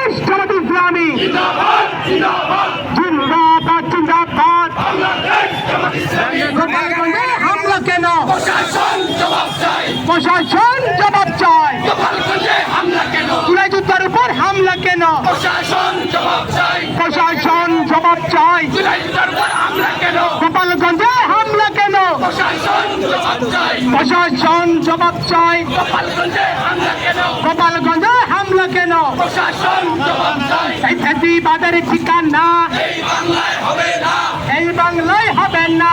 বাংলাদেশ জামাত ইসলামী জিন্দাবাদ জিন্দাবাদ। গোপালগঞ্জে হামলা কেন? প্রশাসন জবাব চাই। জুলাইযুদ্ধের উপর হামলা কেন? প্রশাসন জবাব চাই। গোপালগঞ্জে হামলা কেন? প্রশাসন জবাব চাই। গোপালগঞ্জে হামলা কেন? এই ফ্যাসিবাদের ঠিকানা এই বাংলায় হবে না।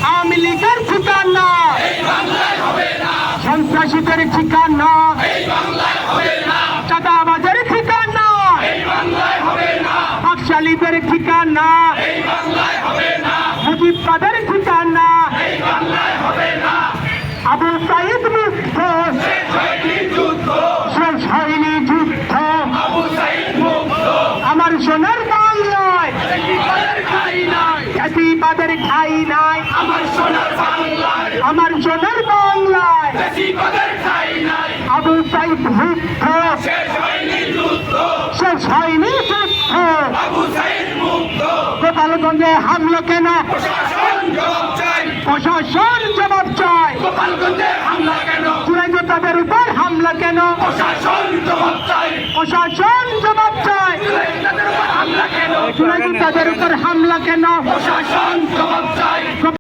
আওয়ামী লীগের ঠিকানা সন্ত্রাসীদের ঠিকানা, চাঁদাবাজের ঠিকানা, বাকশালীদের ঠিকানা, মুজিববাদের ঠিকানা। আবু সাইদ মুক্ত, শেষ হয়নি যুদ্ধ। আমার সোনার বাংলায় ফ্যাসিবাদের ঠাঁই নাই। আমার সোনার বাংলায় আবু সাইদ মুক্ত, শেষ হয়নি যুদ্ধ। গোপালগঞ্জে হামলা কেন? প্রশাসন জবাব চাই। জুলাইযুদ্ধের উপর হামলা কেন? প্রশাসন জবাব চাই। জুলাইযুদ্ধের উপর হামলা কেন?